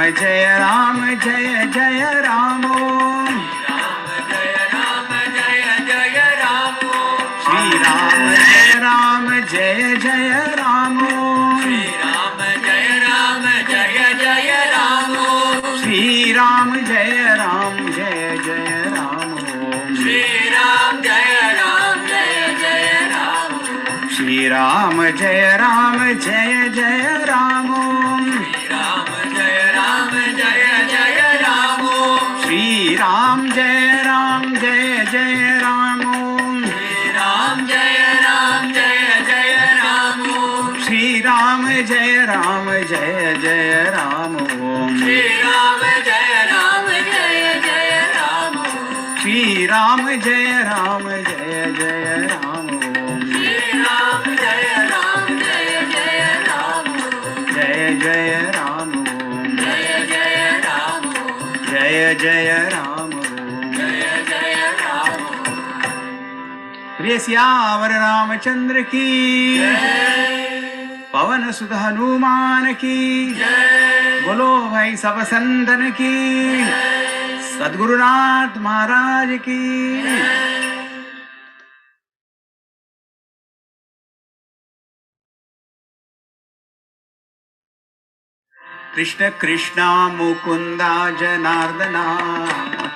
जय राम जय जय राम श्री राम जय राम जय जय राम श्री राम जय राम जय जय राम श्री राम जय राम जय जय राम श्री राम जय राम जय जय राम श्री राम जय राम जय जय राम श्री राम जय राम जय जय राम श्री राम जय राम जय जय राम श्री राम जय राम जय जय राम श्री राम जय राम जय जय राम श्री राम जय राम जय जय राम जय जय राम जय जय राम जय जय राम जय जय राम। प्रिय सियावर रामचंद्र की पवन सुत हनुमान की बोलो भाई सब संतन की सद्गुरुनाथ महाराज की। कृष्ण कृष्ण मुकुंदा जनार्दना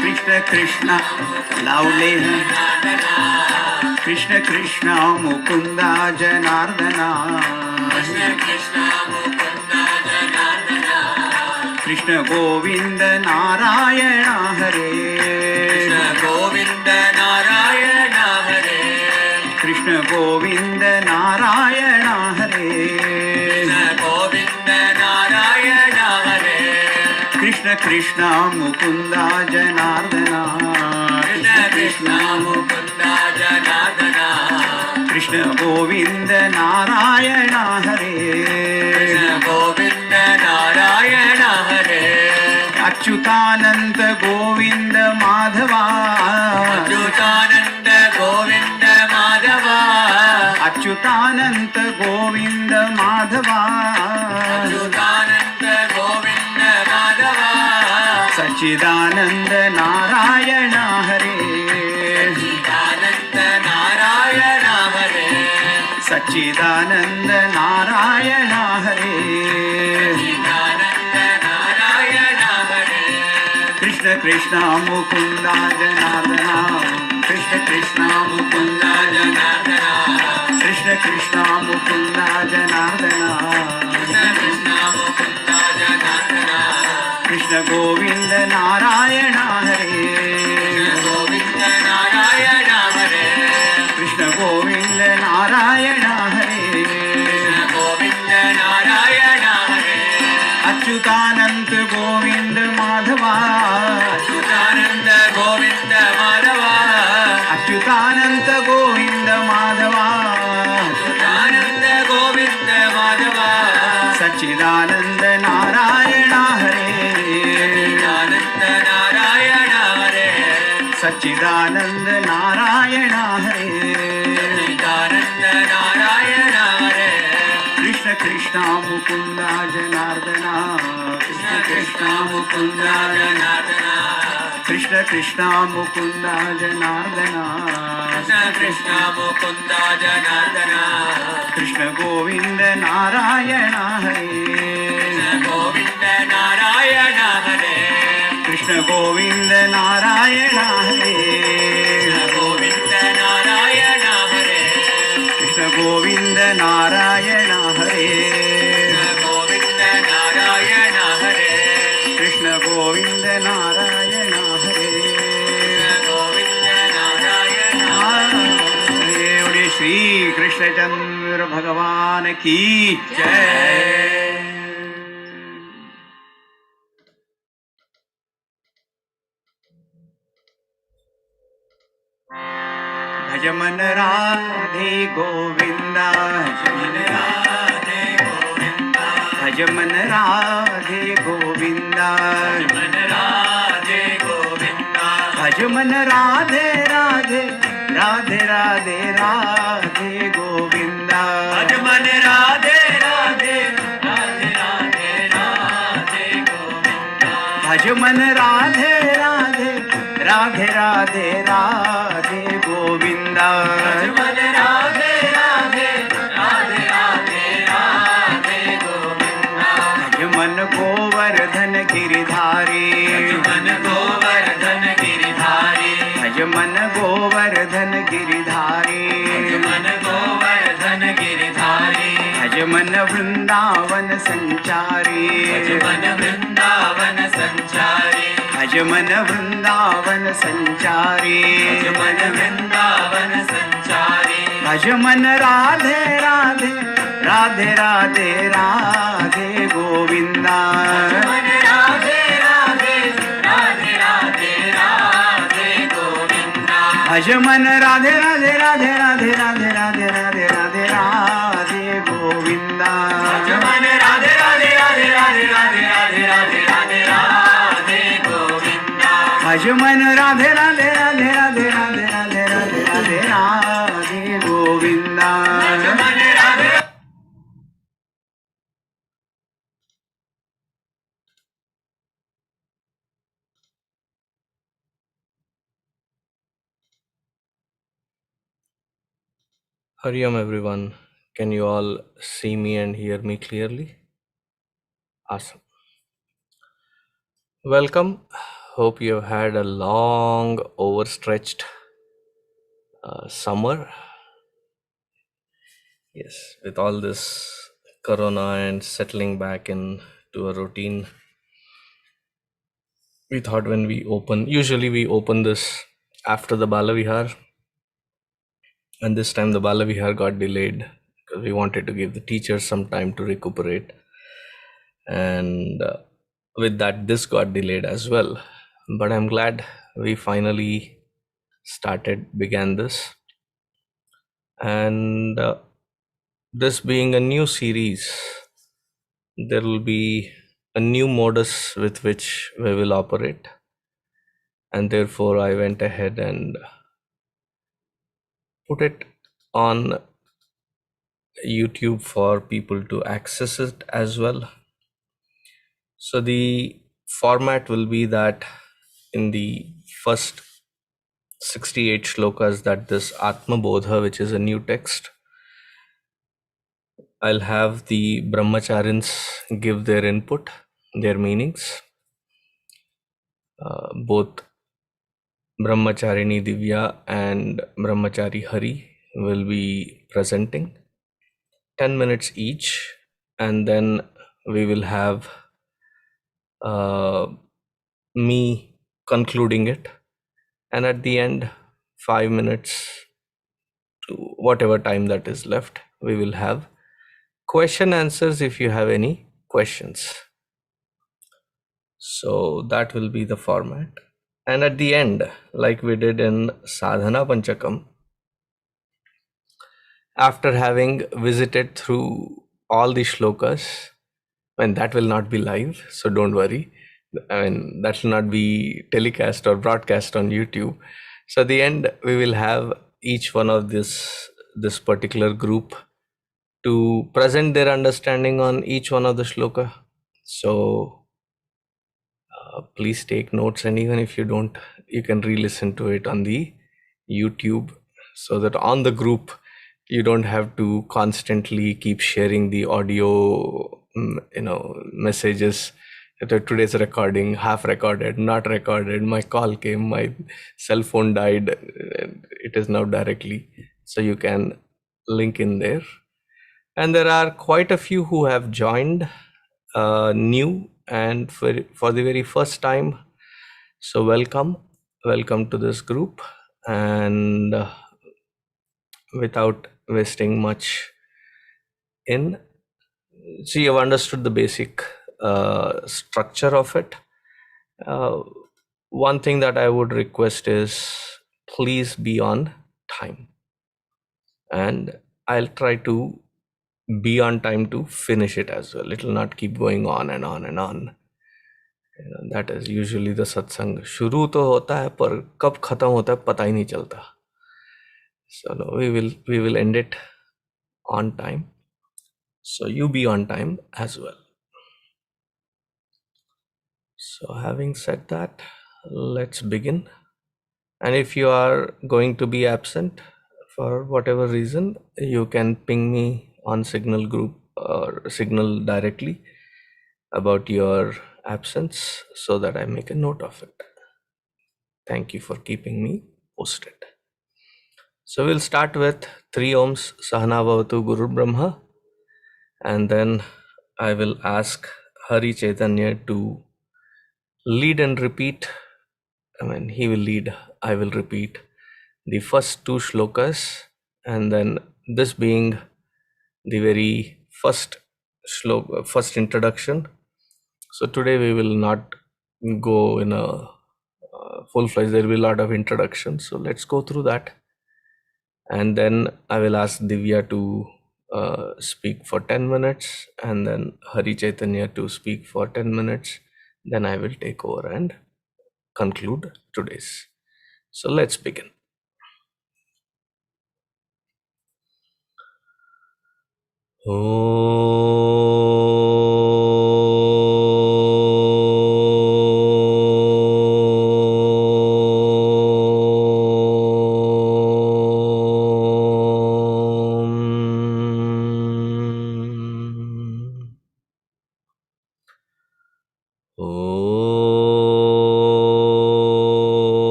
कृष्ण कृष्ण लावले कृष्ण कृष्ण मुकुंदा जनार्दना कृष्ण गोविंद नारायण हरे कृष्ण गोविंद नारायण हरे कृष्ण गोविंद नारायण हरे गोविंद नारायण हरे कृष्ण कृष्ण मुकुंदा जनार्दना कृष्ण कृष्ण मुकुंदा जनार्दना कृष्ण गोविंद नारायण हरे गोविंद नारायण हरे अच्युतानंद गोविंद माधवा अच्युतानंद गोविंद माधवा अच्युतानंद गोविंद माधवा अच्युतानंद गोविंद माधवा सच्चिदानंद नारायण हरे सच्चिदानंद नारायण हरे सच्चिदानंद नारायण हरे कृष्ण कृष्ण मुकुंदा जनार्दना कृष्ण कृष्ण मुकुंदा जनार्दना कृष्ण कृष्ण मुकुंदा जनार्दना कृष्ण कृष्ण मुकुंदा जनार्दना कृष्ण गोविंद नारायण हरे गोविंद नारायण हरे कृष्ण गोविंद नारायण हरे गोविंद नारायण हरे अच्युतानंद गोविंद माधवा अच्युतानंद गोविंद माधवा अच्युतानंद गोविंद माधवा अच्युतानंद गोविंद माधवा सच्चिदानंद नारायण हरे सच्चिदानंद नारायण हरे सच्चिदानंद नारायण हरे सच्चिदानंद नारायण हरे कृष्ण कृष्ण मुकुंदा जनार्दना कृष्ण कृष्ण मुकुंदा जनार्दना कृष्ण कृष्ण मुकुंदा जनार्दना कृष्ण कृष्ण मुकुंदा जनार्दना कृष्ण गोविंद नारायण हरे गोविंद नारायण हरे कृष्ण गोविंद नारायण हरे गोविंद नारायण हरे कृष्ण गोविंद नारायण हरे गोविंद नारायण हरे कृष्ण गोविंद नारायण हरे गोविंद नारायण हरे। श्री कृष्णचंद्र भगवान की जय। भजमन राधे गोविंदा भजमन राधे गोविंदा भजमन राधे गोविंदा भजमन राधे गोविंदा भजमन राधे राधे राधे राधे राधे गोविंदा भजमन राधे राधे राधे राधे राधे गोविंदा भज मन राधे राधे राधे राधे राधे गोविंदा भज मन राधे राधे राधे राधे राधे गोविंदा भज मन गोवर्धन गिरिधारी भज मन गोवर्धन गिरिधारी भज मन गोवर्धन गिरिधारी भज मन गोवर्धन गिरिधारी भज मन वृंदावन संचारी भज मन वृंदावन संचारी भज मन वृंदावन संचारी भज मन वृंदावन संचारी भज मन राधे राधे राधे राधे राधे गोविंदा भज मन राधे राधे राधे राधे राधे गोविंदा भज मन राधे राधे राधे राधे राधे राधे राधे राधे राधे गोविंदा भज मन राधे राधे राधे राधे राधे राधे राधे राधे राधे गोविंदा भज मन राधे राधे राधे राधे राधे राधे राधे राधे राधे गोविंदा भज मन Radhe Hariom everyone. Can you all see me and hear me clearly? Awesome. Welcome. Hope you have had a long, overstretched summer. Yes, with all this corona and settling back into a routine, we thought when we usually we open this after the Balavihar, and this time the Balavihar got delayed because we wanted to give the teachers some time to recuperate. And with that, this got delayed as well. But I'm glad we finally began this. And this being a new series, there will be a new modus with which we will operate. And therefore, I went ahead and put it on YouTube for people to access it as well. So the format will be that in the first 68 shlokas, that this ātmabodha, which is a new text, I'll have the brahmacharins give their input, their meanings. Both Brahmacharini Divya and Brahmachari Hari will be presenting 10 minutes each, and then we will have me concluding it, and at the end 5 minutes to whatever time that is left, we will have question answers if you have any questions. So that will be the format. And at the end, like we did in Sadhana Panchakam, after having visited through all the shlokas, and that will not be live, so don't worry. I mean, that will not be telecast or broadcast on YouTube. So at the end, we will have each one of this particular group to present their understanding on each one of the shloka. So please take notes, and even if you don't, you can re-listen to it on the YouTube, so that on the group you don't have to constantly keep sharing the audio messages that today's recording, half recorded, not recorded, my call came, my cell phone died, it is now directly. So you can link in there. And there are quite a few who have joined new and for the very first time. So welcome to this group. And without wasting much in, so you have understood the basic structure of it. One thing that I would request is please be on time, and I'll try to be on time to finish it as well. It will not keep going on and on and on. That is usually the satsang. शुरू तो होता है पर कब खत्म होता है पता ही नहीं चलता. So no, we will end it on time. So you be on time as well. So having said that, let's begin. And if you are going to be absent for whatever reason, you can ping me on Signal group or Signal directly about your absence so that I make a note of it. Thank you for keeping me posted. So we'll start with 3 ohms Sahana Bhavatu Guru Brahma, and then I will ask Hari Chaitanya to lead and repeat. He will lead, I will repeat the first 2 shlokas, and then this being the very first first introduction. So today we will not go in a full-fledged, there will be a lot of introductions. So let's go through that. And then I will ask Divya to speak for 10 minutes, and then Hari Chaitanya to speak for 10 minutes. Then I will take over and conclude today's. So let's begin.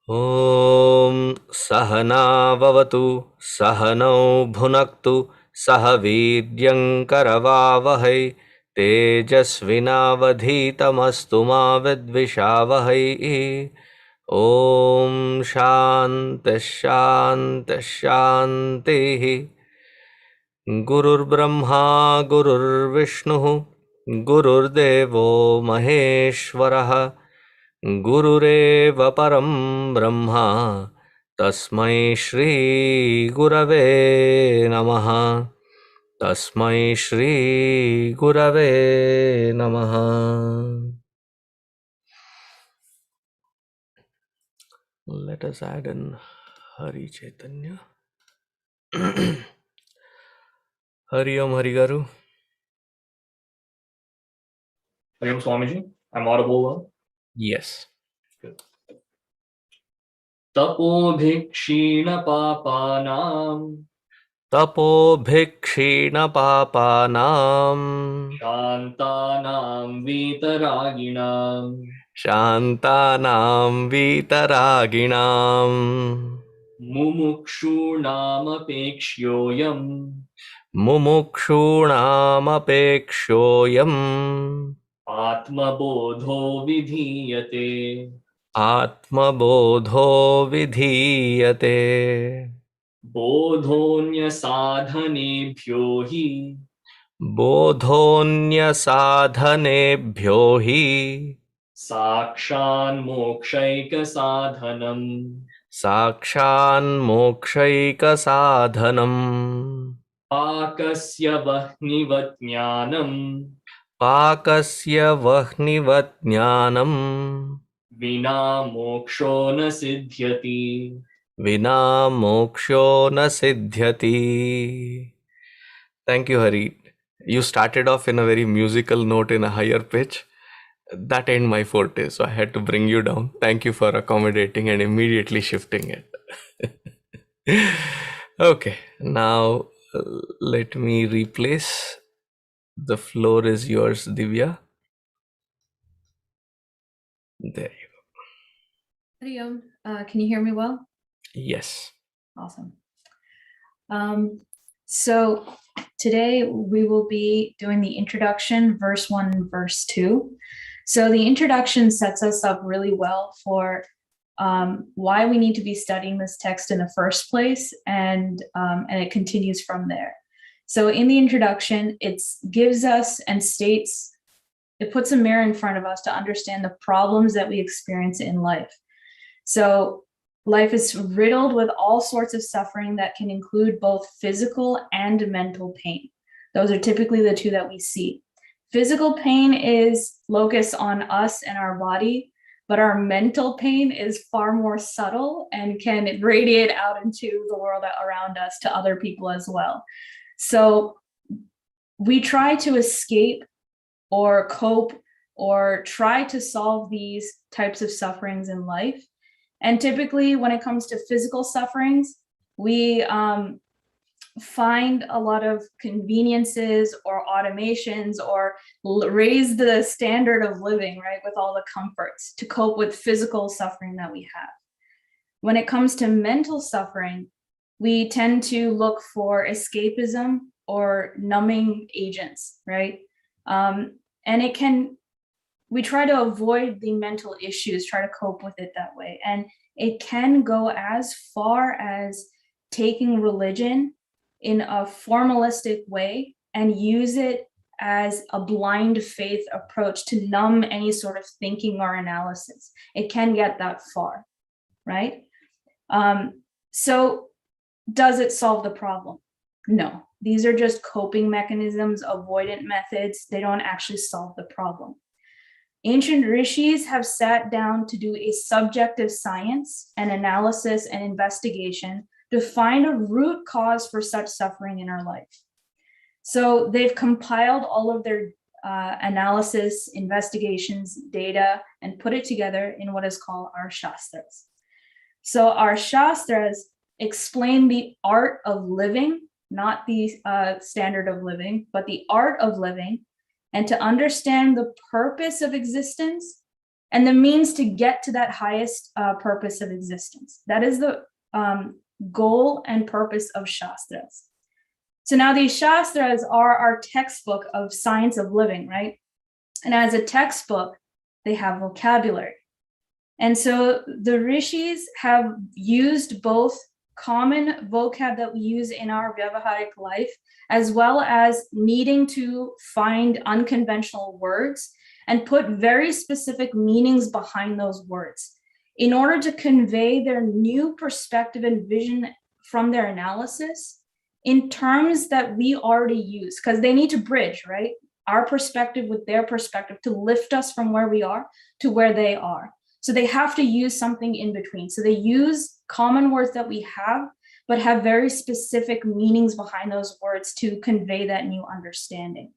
ॐ सहना भवतु सहनौ भुनक्तु सह वीर्यङ्करवावहै तेजस्विनावधीतमस्तु मा विद्विषावहै ॐ शान्तिः शान्तिः शान्तिः गुरुर्ब्रह्मा गुरुर्विष्णुः गुरुर्देवो महेश्वरः गुरुरेव परं ब्रह्मा तस्मै श्री गुरवे नमः तस्मै श्री गुरवे नमः. Let us add in Hari Chaitanya. Hari Om Hari Garu. Hari Om Swamiji, I'm audible well? Yes. Good. Tapobhikshina-papanam Tapobhikshina-papanam Shantanam Vitaraginam Shantanam Vitaraginam Mumukshunam-apekshyoyam Mumukshunam-apekshyoyam ātmabodho vidhiyate ātmabodho vidhiyate bodhonyasadhanebhyo hi bodhonyasadhanebhyo hi sakshan mokshaikasadhanam sakshan mokshaikasadhanam pakasya vahnivatjnanam pakasya vahnivatjnanam vina moksho na siddhyati vina moksho na siddhyati. Thank you, Hari. You started off in a very musical note in a higher pitch. That ain't my forte, so I had to bring you down. Thank you for accommodating and immediately shifting it. Okay, now let me replace. The floor is yours, Divya. There you go. Hari Om. Can you hear me well? Yes. Awesome. So today we will be doing the introduction, verse 1 and verse 2. So the introduction sets us up really well for why we need to be studying this text in the first place, and it continues from there. So in the introduction, it gives us and states, it puts a mirror in front of us to understand the problems that we experience in life. So life is riddled with all sorts of suffering that can include both physical and mental pain. Those are typically the two that we see. Physical pain is locus on us and our body, but our mental pain is far more subtle and can radiate out into the world around us to other people as well. So we try to escape or cope or try to solve these types of sufferings in life. And typically when it comes to physical sufferings, we find a lot of conveniences or automations or raise the standard of living, right, with all the comforts to cope with physical suffering that we have. When it comes to mental suffering, we tend to look for escapism or numbing agents, right? And we try to avoid the mental issues, try to cope with it that way. And it can go as far as taking religion in a formalistic way and use it as a blind faith approach to numb any sort of thinking or analysis. It can get that far, right? So does it solve the problem? No, these are just coping mechanisms, avoidant methods. They don't actually solve the problem. Ancient rishis have sat down to do a subjective science and analysis and investigation to find a root cause for such suffering in our life. So they've compiled all of their analysis, investigations, data, and put it together in what is called our Shastras. So our Shastras explain the art of living, not the standard of living, but the art of living, and to understand the purpose of existence and the means to get to that highest purpose of existence. That is the goal and purpose of Shastras. So now these Shastras are our textbook of science of living, right? And as a textbook, they have vocabulary. And so the rishis have used both common vocab that we use in our vyavaharic life, as well as needing to find unconventional words and put very specific meanings behind those words in order to convey their new perspective and vision from their analysis in terms that we already use, because they need to bridge, right? Our perspective with their perspective to lift us from where we are to where they are. So they have to use something in between. So they use common words that we have, but have very specific meanings behind those words to convey that new understanding.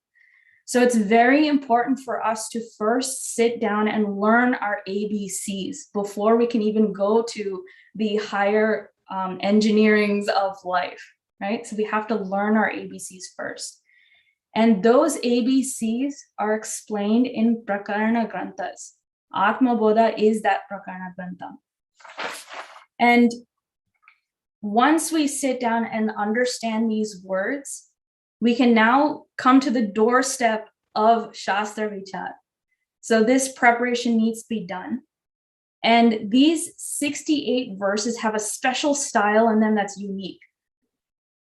So it's very important for us to first sit down and learn our ABCs before we can even go to the higher engineerings of life, right? So we have to learn our ABCs first. And those ABCs are explained in Prakarana Granthas. ātmabodha is that Prakarana Grantha. And once we sit down and understand these words, we can now come to the doorstep of Shastra Vichar. So this preparation needs to be done. And these 68 verses have a special style in them that's unique.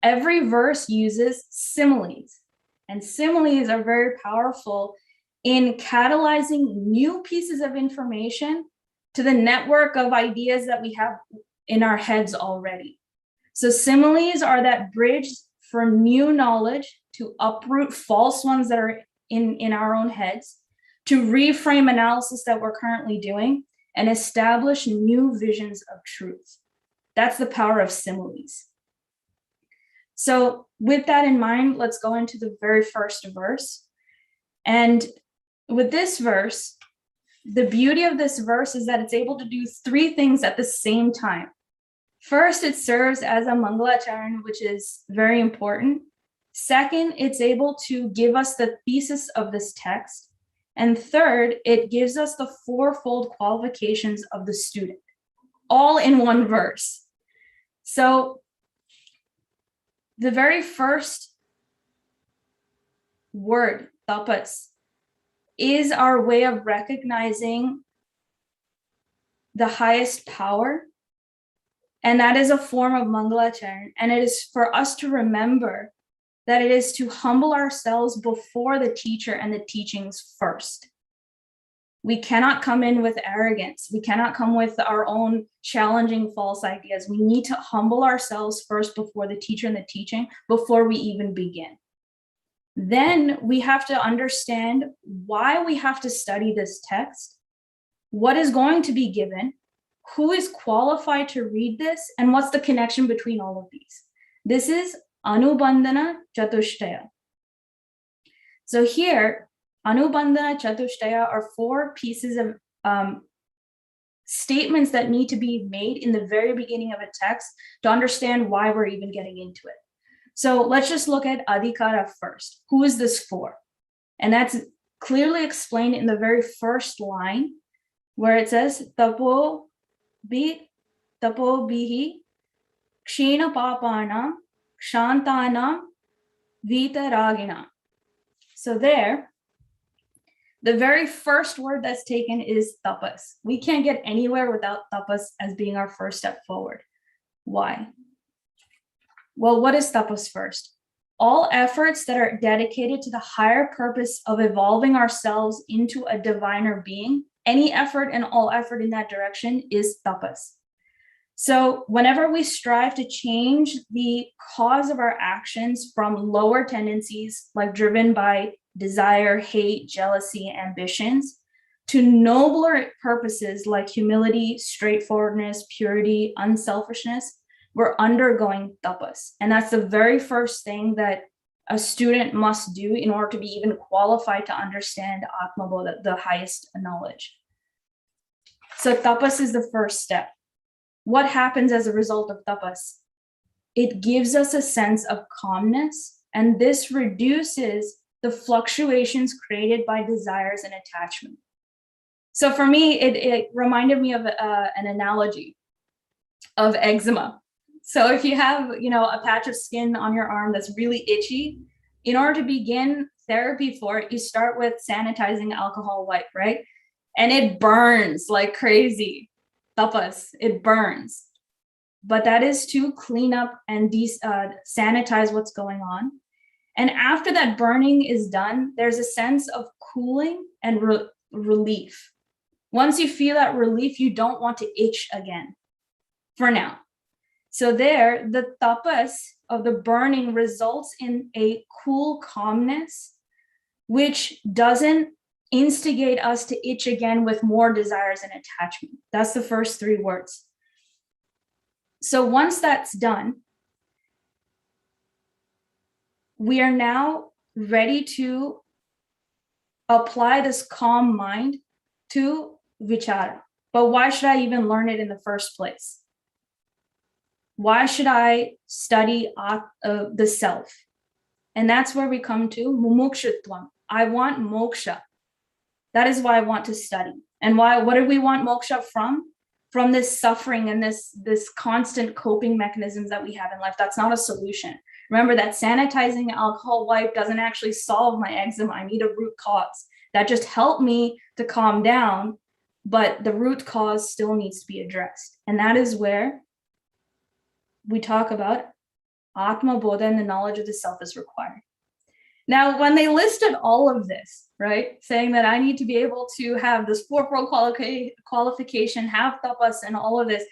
Every verse uses similes, and similes are very powerful in catalyzing new pieces of information to the network of ideas that we have in our heads already. So similes are that bridge for new knowledge to uproot false ones that are in our own heads, to reframe analysis that we're currently doing, and establish new visions of truth. That's the power of similes. So with that in mind, let's go into the very first verse. And with this verse, the beauty of this verse is that it's able to do three things at the same time. First, it serves as a Mangalacharan, which is very important. Second, it's able to give us the thesis of this text. And third, it gives us the fourfold qualifications of the student, all in one verse. So the very first word, tapas, is our way of recognizing the highest power. And that is a form of Mangalacharan. And it is for us to remember that it is to humble ourselves before the teacher and the teachings first. We cannot come in with arrogance. We cannot come with our own challenging false ideas. We need to humble ourselves first before the teacher and the teaching before we even begin. Then we have to understand why we have to study this text, what is going to be given, who is qualified to read this, and what's the connection between all of these. This is Anubandhana Chatushtaya. So here, Anubandhana Chatushtaya are 4 pieces of statements that need to be made in the very beginning of a text to understand why we're even getting into it. So let's just look at Adhikara first. Who is this for? And that's clearly explained in the very first line, where it says, Tapo bihi kshina papanam kshantanam vitaragina. So there, the very first word that's taken is tapas. We can't get anywhere without tapas as being our first step forward. Why? Well, what is tapas first? All efforts that are dedicated to the higher purpose of evolving ourselves into a diviner being, any effort and all effort in that direction is tapas. So whenever we strive to change the cause of our actions from lower tendencies, like driven by desire, hate, jealousy, ambitions, to nobler purposes like humility, straightforwardness, purity, unselfishness, we're undergoing tapas. And that's the very first thing that a student must do in order to be even qualified to understand ātmabodha, the highest knowledge. So tapas is the first step. What happens as a result of tapas? It gives us a sense of calmness, and this reduces the fluctuations created by desires and attachment. So for me, it reminded me of an analogy of eczema. So if you have, a patch of skin on your arm that's really itchy, in order to begin therapy for it, you start with sanitizing alcohol wipe, right? And it burns like crazy. Tapas, it burns. But that is to clean up and sanitize what's going on. And after that burning is done, there's a sense of cooling and relief. Once you feel that relief, you don't want to itch again, for now. So there, the tapas of the burning results in a cool calmness, which doesn't instigate us to itch again with more desires and attachment. That's the first 3 words. So once that's done, we are now ready to apply this calm mind to vichara. But why should I even learn it in the first place? Why should I study the self? And that's where we come to mumukshutvam. I want moksha. That is why I want to study. And what do we want moksha from? From this suffering and this constant coping mechanisms that we have in life. That's not a solution. Remember that sanitizing alcohol wipe doesn't actually solve my eczema. I need a root cause. That just helped me to calm down, but the root cause still needs to be addressed. And that is where we talk about ātmabodha, and the knowledge of the self is required. Now, when they listed all of this, right, saying that I need to be able to have this 4-fold qualification, have tapas, and all of this,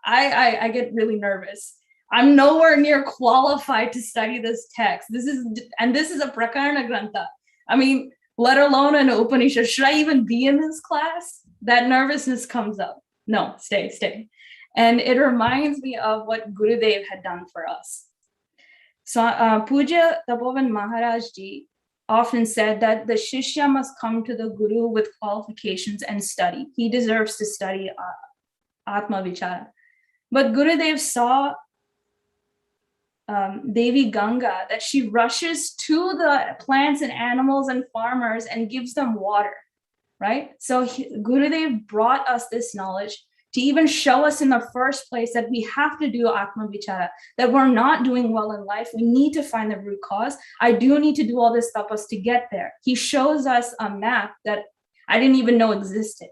I get really nervous. I'm nowhere near qualified to study this text. This is a prakarana grantha. I mean, let alone an Upanishad. Should I even be in this class? That nervousness comes up. No, stay. And it reminds me of what Gurudev had done for us. So Puja Tapovan Maharaj Ji often said that the Shishya must come to the Guru with qualifications and study. He deserves to study Atma Vichara. But Gurudev saw Devi Ganga, that she rushes to the plants and animals and farmers and gives them water, right? So Gurudev brought us this knowledge to even show us in the first place that we have to do Atma Vichara, that we're not doing well in life. We need to find the root cause. I do need to do all this tapas to get there. He shows us a map that I didn't even know existed.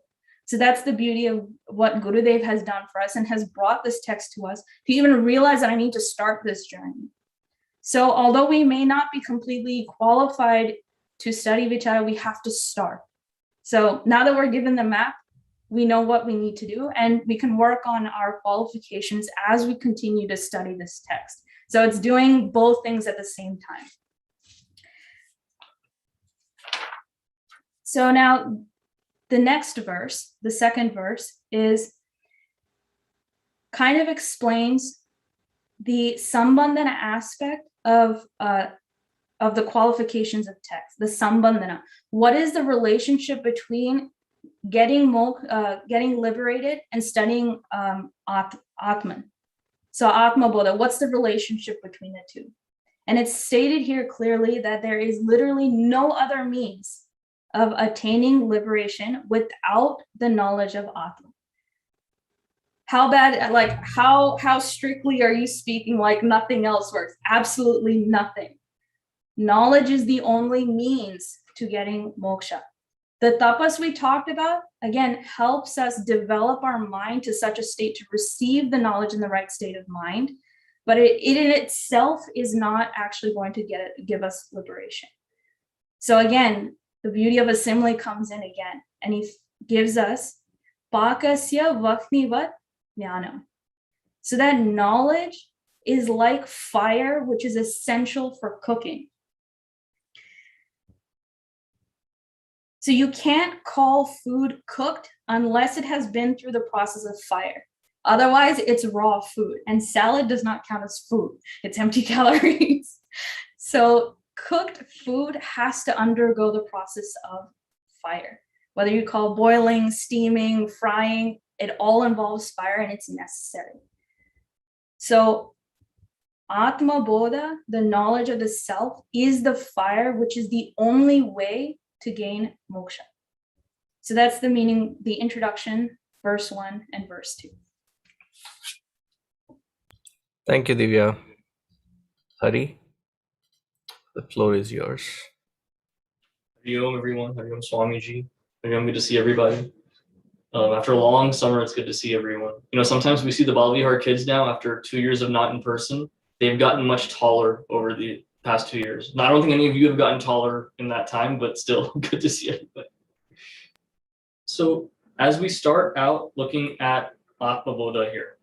So that's the beauty of what Gurudev has done for us and has brought this text to us to even realize that I need to start this journey. So although we may not be completely qualified to study Vichara, we have to start. So now that we're given the map, we know what we need to do, and we can work on our qualifications as we continue to study this text. So it's doing both things at the same time. So now the next verse, the second verse, is kind of explains the sambandhana aspect of the qualifications of text, the sambandhana. What is the relationship between getting liberated and studying Atman? So ātmabodha, what's the relationship between the two? And it's stated here clearly that there is literally no other means of attaining liberation without the knowledge of Atman. How bad, like how strictly are you speaking like nothing else works? Absolutely nothing. Knowledge is the only means to getting moksha. The tapas we talked about, again, helps us develop our mind to such a state to receive the knowledge in the right state of mind, but it in itself is not actually going to give us liberation. So again, the beauty of a simile comes in again, and he gives us pakasya vaknivat jnanam. So that knowledge is like fire, which is essential for cooking. So you can't call food cooked unless it has been through the process of fire. Otherwise, it's raw food, and salad does not count as food. It's empty calories. So cooked food has to undergo the process of fire. Whether you call boiling, steaming, frying, it all involves fire, and it's necessary. So ātmabodha, the knowledge of the self, is the fire, which is the only way to gain moksha. So that's the meaning, the introduction, verse 1 and verse 2. Thank you, Divya. Hari, the floor is yours. Hari Om, everyone. Hari Om, Swamiji. Hari Om, good to see everybody. After a long summer, it's good to see everyone. You know, sometimes we see the Balvihar kids now after 2 years of not in person. They've gotten much taller over the past 2 years. Now, I don't think any of you have gotten taller in that time, but still good to see everybody. So as we start out looking at ātmabodha here,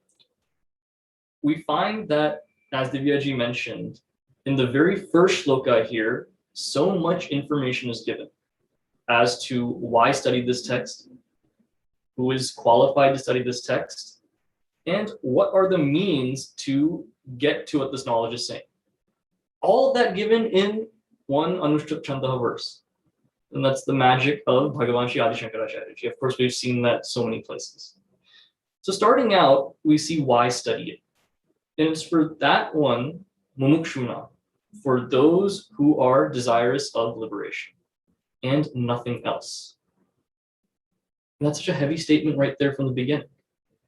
we find that, as Divyaji mentioned, in the very first shloka here, so much information is given as to why study this text, who is qualified to study this text, and what are the means to get to what this knowledge is saying. All of that given in one Anushtup Chandaha verse. And that's the magic of Bhagavan Shri Adi Shankaracharya. Of course, we've seen that so many places. So starting out, we see why study it. And it's for that one, mumukshuna, for those who are desirous of liberation and nothing else. And that's such a heavy statement right there from the beginning.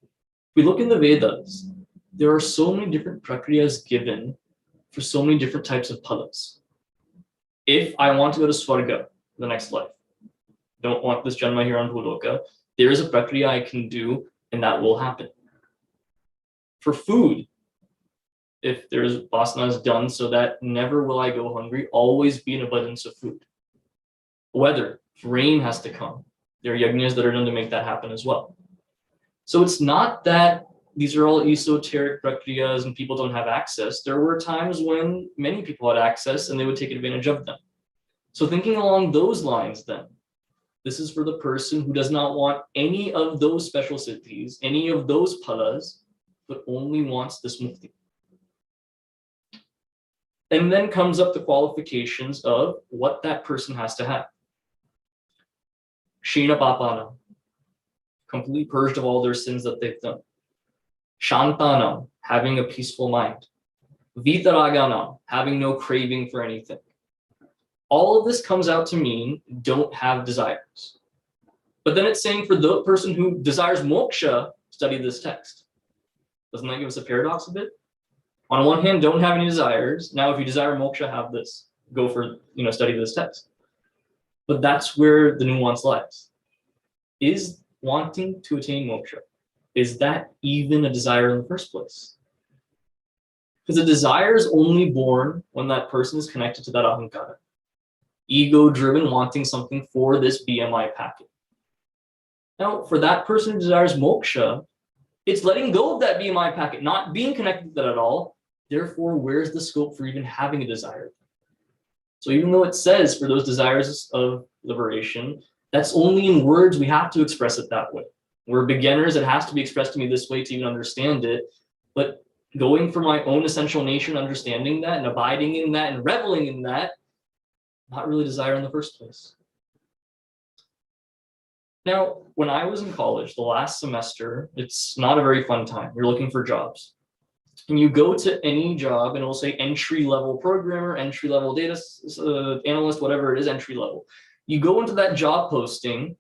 If we look in the Vedas, there are so many different prakriyas given for so many different types of padas. If I want to go to Swarga, the next life, don't want this janma here on Bhuloka, there is a prakriya I can do, and that will happen. For food, if there's vasanas done so that never will I go hungry, always be an abundance of food. Weather, rain has to come. There are yajnas that are done to make that happen as well. So it's not that these are all esoteric prakriyas and people don't have access. There were times when many people had access and they would take advantage of them. So thinking along those lines then, this is for the person who does not want any of those special siddhis, any of those palas, but only wants this mukti. And then comes up the qualifications of what that person has to have. Kshina papana, completely purged of all their sins that they've done. Shantanam, having a peaceful mind. Vitaraganam, having no craving for anything. All of this comes out to mean don't have desires. But then it's saying for the person who desires moksha, study this text. Doesn't that give us a paradox a bit? On one hand, don't have any desires. Now, if you desire moksha, have this. Go for, study this text. But that's where the nuance lies. Is wanting to attain moksha, is that even a desire in the first place? Because a desire is only born when that person is connected to that ahankara. Ego-driven, wanting something for this BMI packet. Now, for that person who desires moksha, it's letting go of that BMI packet, not being connected to that at all. Therefore, where's the scope for even having a desire? So even though it says for those desires of liberation, that's only in words, we have to express it that way. We're beginners, it has to be expressed to me this way to even understand it. But going for my own essential nature, understanding that and abiding in that and reveling in that, not really desire in the first place. Now, when I was in college, the last semester, it's not a very fun time. You're looking for jobs. And you go to any job and it'll say entry-level programmer, entry-level data analyst, whatever it is, entry-level. You go into that job posting,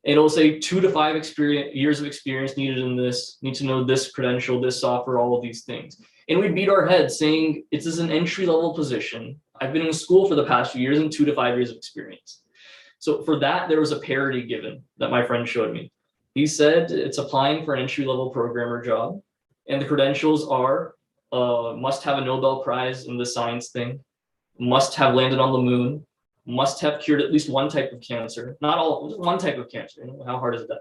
it'll say 2 to 5 years of experience needed in this, need to know this credential, this software, all of these things. And we beat our heads saying, it is an entry-level position. I've been in school for the past few years and 2 to 5 years of experience. So for that, there was a parody given that my friend showed me. He said it's applying for an entry-level programmer job, and the credentials are must have a Nobel Prize in the science thing, must have landed on the moon, must have cured at least one type of cancer, not all, just one type of cancer. You know, how hard is that?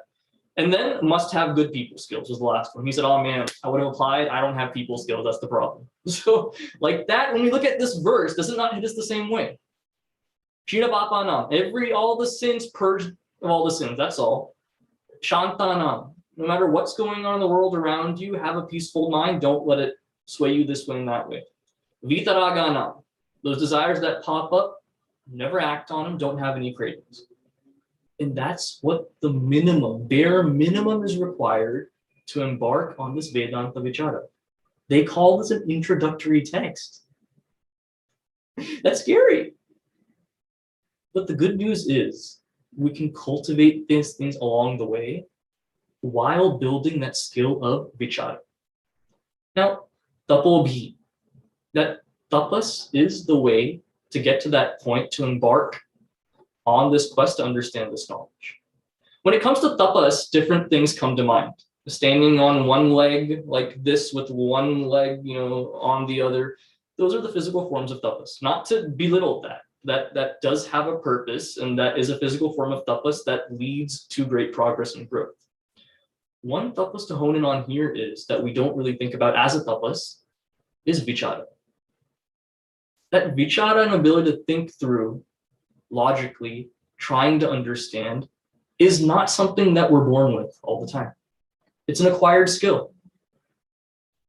And then must have good people skills was the last one. He said, oh man, I would have applied. I don't have people skills. That's the problem. So like that, when we look at this verse, does it not hit us the same way? Shinabapanam, all the sins purged of all the sins, that's all. Shantanam, no matter what's going on in the world around you, have a peaceful mind. Don't let it sway you this way and that way. Vitaraganam, those desires that pop up, never act on them, don't have any cravings. And that's what the minimum, bare minimum is required to embark on this Vedanta Vichara. They call this an introductory text. That's scary. But the good news is we can cultivate these things along the way while building that skill of vichara. Now, tapobhi, that tapas is the way to get to that point to embark on this quest to understand this knowledge. When it comes to tapas, different things come to mind. Standing on one leg like this with one leg, on the other. Those are the physical forms of tapas. Not to belittle that. That does have a purpose, and that is a physical form of tapas that leads to great progress and growth. One tapas to hone in on here is that we don't really think about as a tapas is vichara. That vichara and ability to think through logically, trying to understand, is not something that we're born with all the time. It's an acquired skill.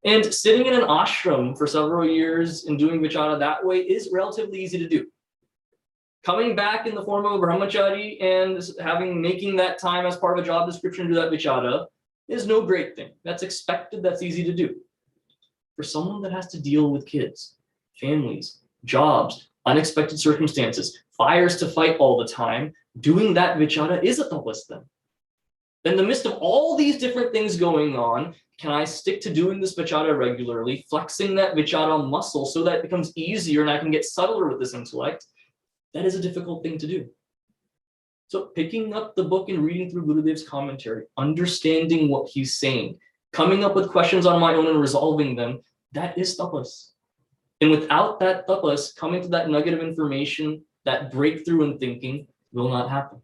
And sitting in an ashram for several years and doing vichara that way is relatively easy to do. Coming back in the form of a brahmachari and making that time as part of a job description to do that vichara is no great thing. That's expected, that's easy to do. For someone that has to deal with kids, families, jobs, unexpected circumstances, fires to fight all the time, doing that vichara is a tapas then. In the midst of all these different things going on, can I stick to doing this vichara regularly, flexing that vichara muscle so that it becomes easier and I can get subtler with this intellect? That is a difficult thing to do. So picking up the book and reading through Gurudev's commentary, understanding what he's saying, coming up with questions on my own and resolving them, that is tapas. And without that tapas, coming to that nugget of information, that breakthrough in thinking will not happen.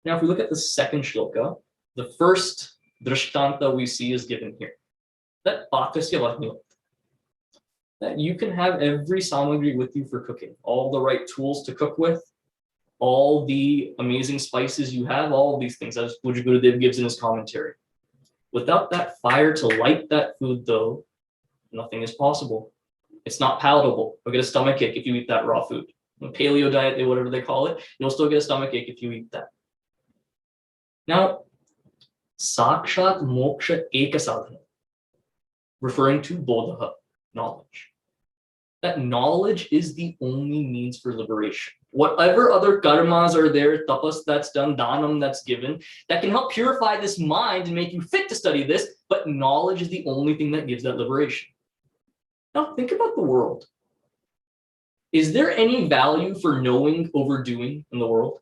Now, if we look at the second shloka, the first drishtanta we see is given here. That pakasya vatnivat. That you can have every samagri with you for cooking, all the right tools to cook with, all the amazing spices you have, all these things, as Pujya Gurudev gives in his commentary. Without that fire to light that food, though, nothing is possible. It's not palatable. You'll get a stomachache if you eat that raw food. The paleo diet, whatever they call it, you'll still get a stomachache if you eat that. Now, sakshat moksha ekasadhana, referring to bodha, knowledge. That knowledge is the only means for liberation. Whatever other karmas are there, tapas that's done, dhanam that's given, that can help purify this mind and make you fit to study this, but knowledge is the only thing that gives that liberation. Now think about the world. Is there any value for knowing over doing in the world?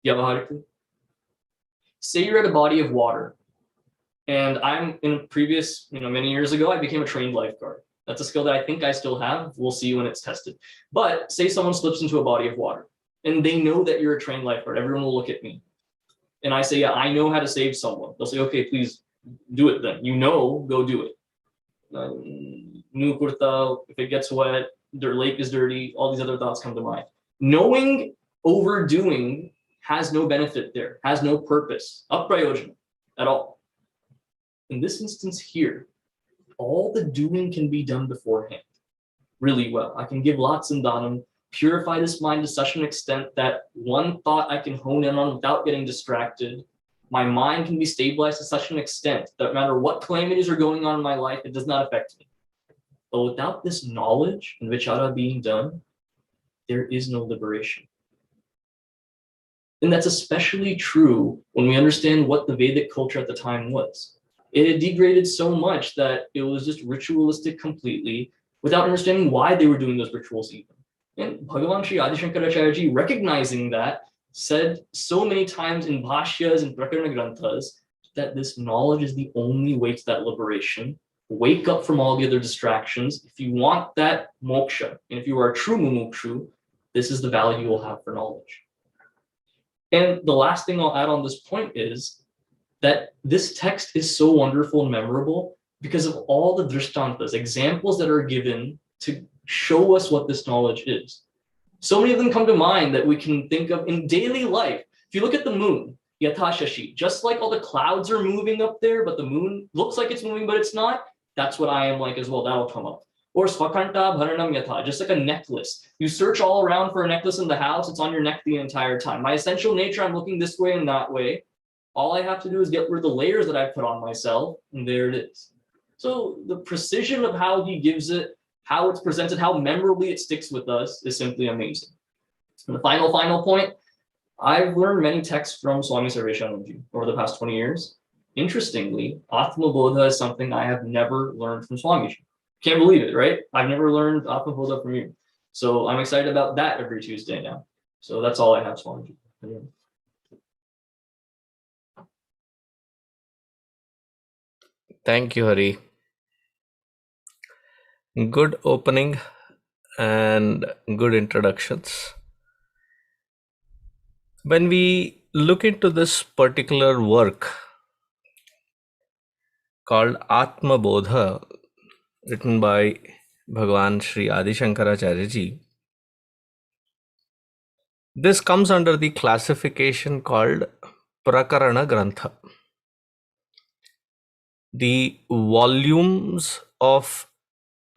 Yavaharically? say you're at a body of water, and I'm in a previous, many years ago, I became a trained lifeguard. That's a skill that I think I still have. We'll see when it's tested. But say someone slips into a body of water and they know that you're a trained lifeguard. Everyone will look at me. And I say, yeah, I know how to save someone. They'll say, okay, please do it then. Go do it. If it gets wet, their lake is dirty, all these other thoughts come to mind. Knowing overdoing has no benefit there, has no purpose, aprayojana at all. In this instance here, all the doing can be done beforehand really well. I can give lots and dhanam, purify this mind to such an extent that one thought I can hone in on without getting distracted. My mind can be stabilized to such an extent that no matter what calamities are going on in my life, it does not affect me. But without this knowledge and vichara being done, there is no liberation. And that's especially true when we understand what the Vedic culture at the time was. It had degraded so much that it was just ritualistic completely without understanding why they were doing those rituals even. And Bhagavan Sri Adi Shankaracharya ji, recognizing that, said so many times in bhashyas and prakarana granthas that this knowledge is the only way to that liberation. Wake up from all the other distractions. If you want that moksha, and if you are a true mumukshu, this is the value you'll have for knowledge. And the last thing I'll add on this point is that this text is so wonderful and memorable because of all the drishtantas, examples that are given to show us what this knowledge is. So many of them come to mind that we can think of in daily life. If you look at the moon, yatha shashi, just like all the clouds are moving up there, but the moon looks like it's moving, but it's not, that's what I am like as well. That'll come up. Or swakanta bharanam yatha, just like a necklace. You search all around for a necklace in the house, it's on your neck the entire time. My essential nature, I'm looking this way and that way. All I have to do is get rid of the layers that I put on myself, and there it is. So the precision of how he gives it, how it's presented, how memorably it sticks with us is simply amazing. And the final point, I've learned many texts from Swami Sarveshanandaji over the past 20 years. Interestingly, ātmabodha is something I have never learned from Swamiji. Can't believe it, right? I've never learned ātmabodha from you. So I'm excited about that every Tuesday now. So that's all I have, Swamiji. Thank you, Hari. Good opening and good introductions. When we look into this particular work called ātmabodha, written by Bhagavan Sri Adi Shankaracharya ji, this comes under the classification called prakarana grantha. The volumes of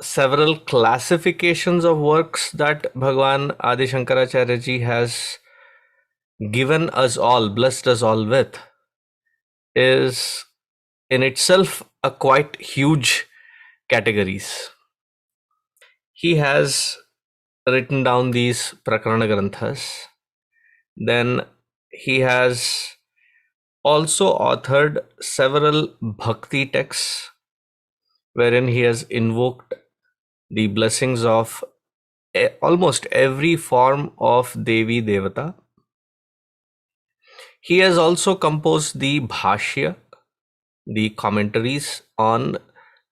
several classifications of works that Bhagavan Adi Shankaracharya ji has given us all, blessed us all with, is in itself a quite huge categories. He has written down these prakarana granthas. Then he has also authored several bhakti texts wherein he has invoked the blessings of almost every form of Devi Devata. He has also composed the bhashya, the commentaries on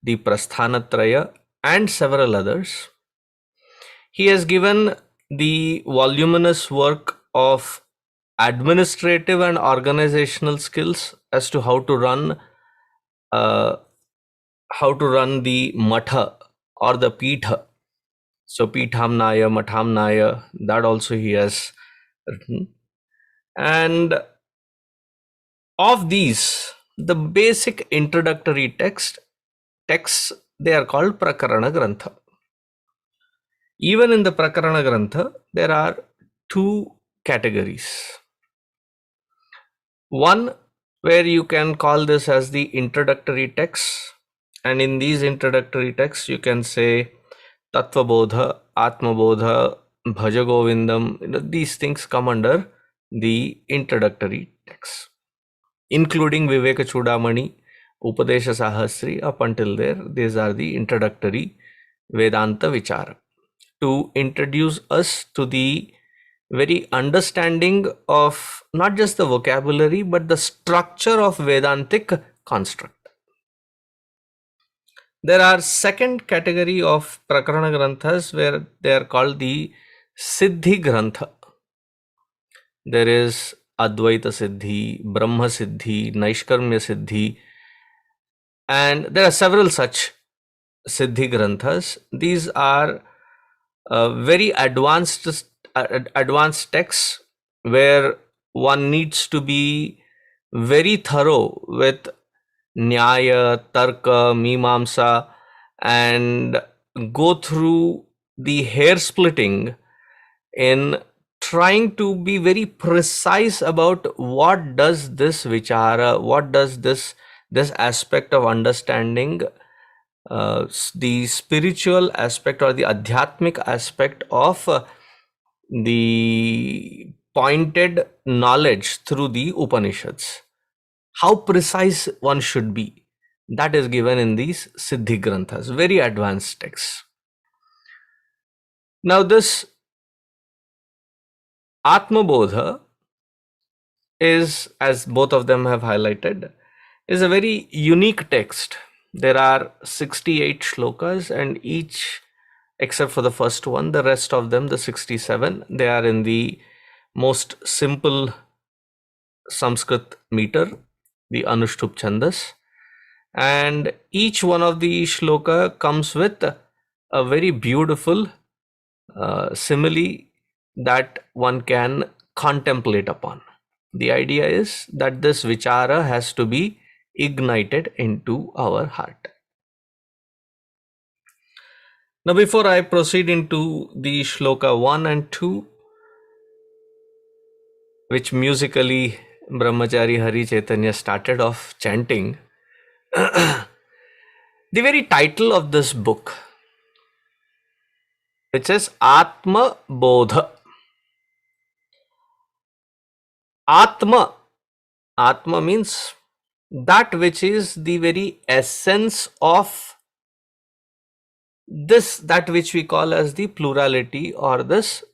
the Prasthanatraya and several others. He has given the voluminous work of administrative and organizational skills as to how to run the matha or the pitha. So pithamnaya, mathamnaya, that also he has written. And of these, the basic introductory texts, they are called prakarana grantha. Even in the prakarana grantha, there are two categories. One where you can call this as the introductory texts, and in these introductory texts you can say Tattvabodha, ātmabodha, Bhaja Govindam. These things come under the introductory texts, including Viveka Chudamani, Upadesha Sahasri. Up until there, these are the introductory Vedanta Vichara to introduce us to the very understanding of not just the vocabulary but the structure of Vedantic construct. There are second category of Prakarana Granthas where they are called the Siddhi Grantha. There is Advaita Siddhi, Brahma Siddhi, Naishkarmya Siddhi, and there are several such Siddhi Granthas. These are very advanced texts where one needs to be very thorough with Nyaya, Tarka, Mimamsa, and go through the hair splitting in trying to be very precise about what does this vichara, what does this aspect of understanding the spiritual aspect or the adhyatmic aspect of the pointed knowledge through the Upanishads. How precise one should be, that is given in these Siddhi Granthas, very advanced texts. Now this ātmabodha is, as both of them have highlighted, is a very unique text. There are 68 shlokas, and each, except for the first one, the rest of them, the 67, they are in the most simple Sanskrit meter, the Anushtup Chandas. And each one of the shloka comes with a very beautiful simile that one can contemplate upon. The idea is that this vichara has to be ignited into our heart. Now, before I proceed into the shloka 1 and 2, which musically Brahmachari Hari Chaitanya started off chanting, the very title of this book, which is ātmabodha. Atma. Atma means that which is the very essence of this, that which we call as the plurality or this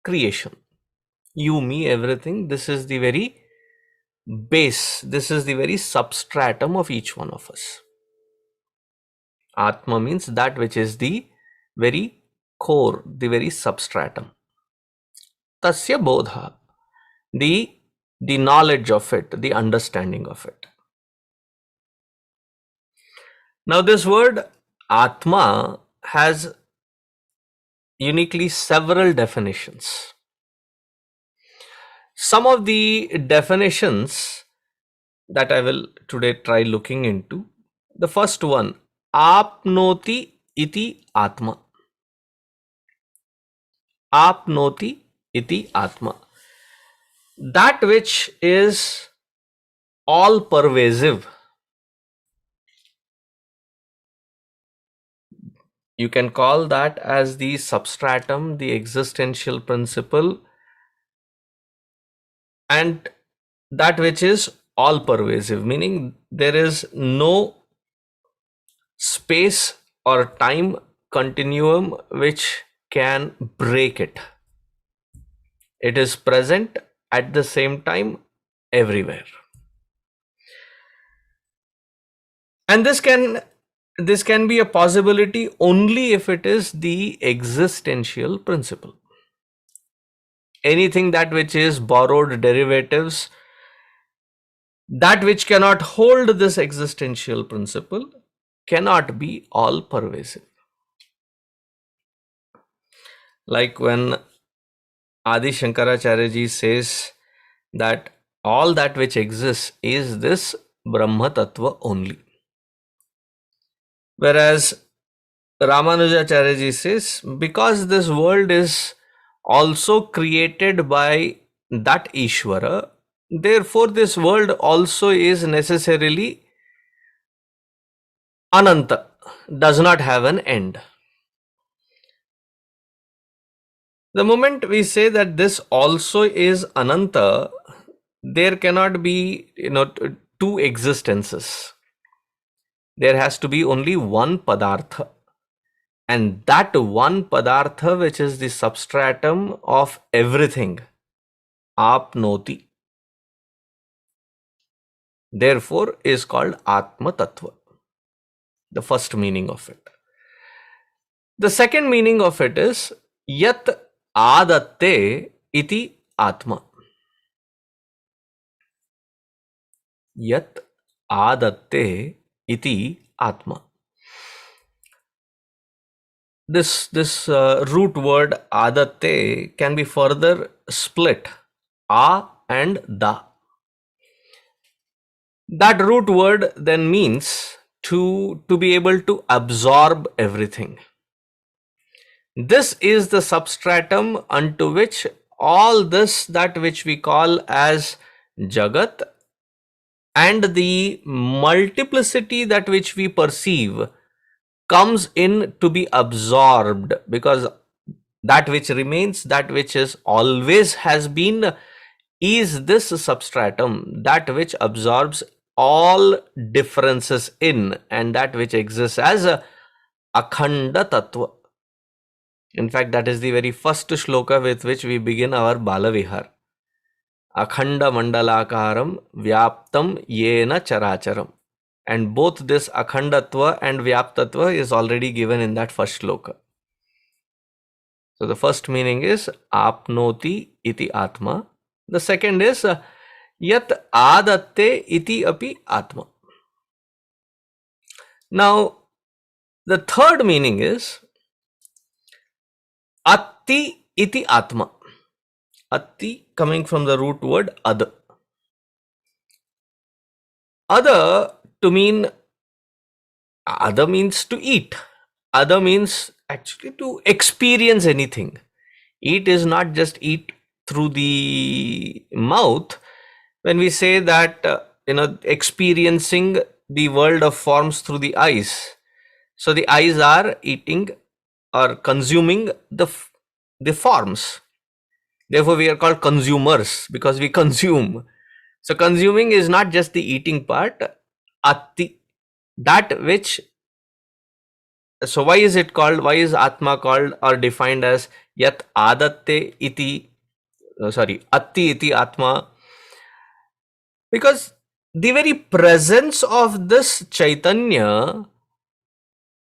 creation. You, me, everything. This is the very base. This is the very substratum of each one of us. Atma means that which is the very core, the very substratum. Tasya bodha, the knowledge of it, the understanding of it. Now this word Atma has uniquely several definitions. Some of the definitions that I will today try looking into. The first one, Apnoti iti Atma. Apnoti iti Atma. That which is all pervasive. You can call that as the substratum, the existential principle, and that which is all pervasive, meaning there is no space or time continuum which can break it. It is present at the same time everywhere. And this can be a possibility only if it is the existential principle. Anything that which is borrowed derivatives, that which cannot hold this existential principle, cannot be all pervasive. Like when Adi Shankaracharya ji says that all that which exists is this Brahma Tattva only. Whereas Ramanujacharya ji says, because this world is also created by that Ishvara, therefore this world also is necessarily Ananta, does not have an end. The moment we say that this also is Ananta, there cannot be two existences. There has to be only one Padartha. And that one padartha which is the substratum of everything, apnoti, therefore is called Atma Tattva. The first meaning of it. The second meaning of it is Yat Adatte iti Atma. Yat Adatte iti Atma. This root word Adatte can be further split, A and Da. That root word then means to be able to absorb everything. This is the substratum unto which all this, that which we call as Jagat, and the multiplicity that which we perceive comes in to be absorbed, because that which remains, that which is always has been, is this substratum, that which absorbs all differences in, and that which exists as a akhanda tattva. In fact, that is the very first shloka with which we begin our Balavihar. Akhanda mandalakaram vyaptam yena characharam. And both this akhandatva and vyaptatva is already given in that first shloka. So the first meaning is apnoti iti atma. The second is yat adatte iti api atma. Now, the third meaning is atti iti atma. Atti coming from the root word ada. Ada to mean, ada means to eat. Ada means actually to experience anything. Eat is not just eat through the mouth. When we say that, experiencing the world of forms through the eyes. So the eyes are eating or consuming the forms. Therefore, we are called consumers because we consume. So consuming is not just the eating part. Atti, that which. So why is it called? Why is Atma called or defined as Yat Adatte iti? Atti iti Atma. Because the very presence of this Chaitanya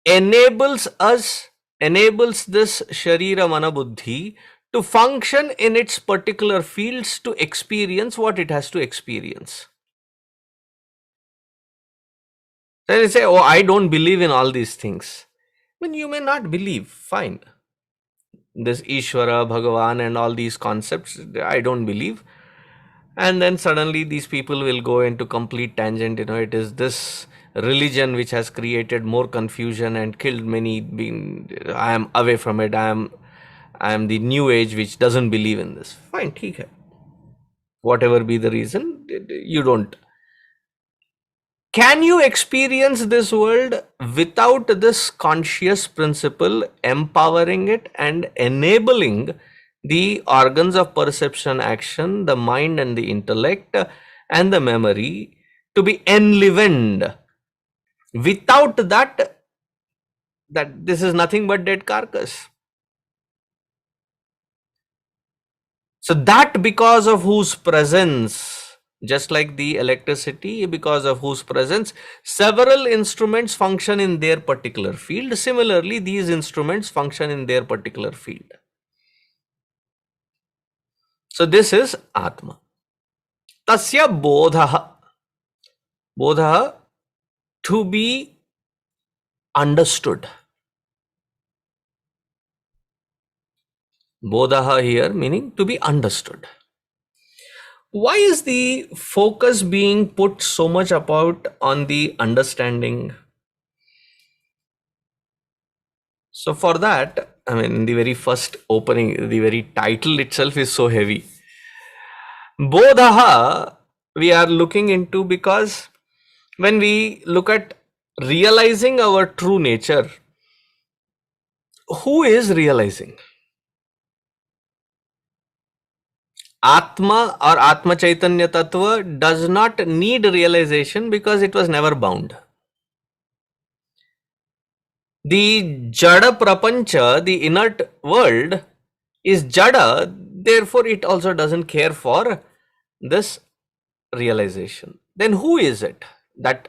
enables this Sharira Mana Buddhi to function in its particular fields to experience what it has to experience. Then you say, oh, I don't believe in all these things. When you may not believe, fine. This Ishvara, Bhagavan and all these concepts, I don't believe. And then suddenly these people will go into complete tangent. It is this religion which has created more confusion and killed many. I am away from it. I am the new age which doesn't believe in this. Fine, theek hai. Whatever be the reason, you don't. Can you experience this world without this conscious principle empowering it and enabling the organs of perception, action, the mind and the intellect and the memory to be enlivened? Without that this is nothing but dead carcass. So that because of whose presence, just like the electricity, because of whose presence several instruments function in their particular field, similarly these instruments function in their particular field. So this is Atma. Tasya bodha. Bodha, to be understood. Bodha here meaning to be understood. Why is the focus being put so much about on the understanding? So for that, in the very first opening, the very title itself is so heavy. Bodha we are looking into because when we look at realizing our true nature, who is realizing? Atma or Atma Chaitanya Tattva does not need realization because it was never bound. The jada prapancha, the inert world, is jada, therefore it also doesn't care for this realization. Then who is it that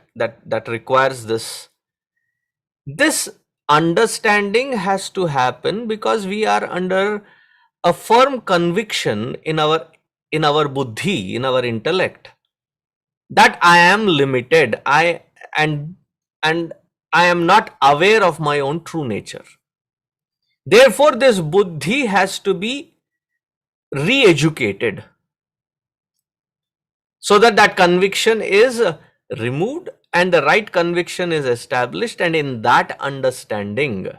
requires this? This understanding has to happen because we are under a firm conviction in our buddhi, in our intellect, that I am limited, and and I am not aware of my own true nature. Therefore this buddhi has to be re-educated so that that conviction is removed and the right conviction is established, and in that understanding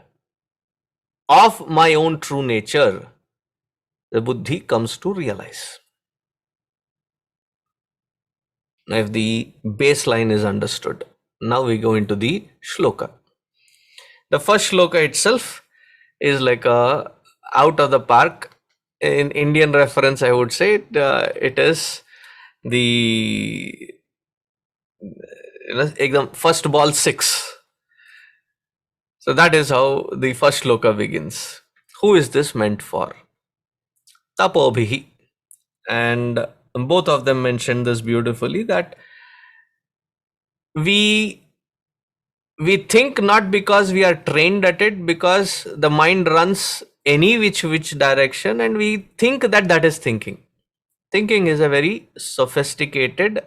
of my own true nature, the buddhi comes to realize. Now, if the baseline is understood, now we go into the shloka. The first shloka itself is like a out of the park. In Indian reference, I would say it is the first ball 6. So that is how the first shloka begins. Who is this meant for? Tapobhihi. And both of them mention this beautifully, that we think not because we are trained at it, because the mind runs any which direction, and we think that is thinking. Thinking is a very sophisticated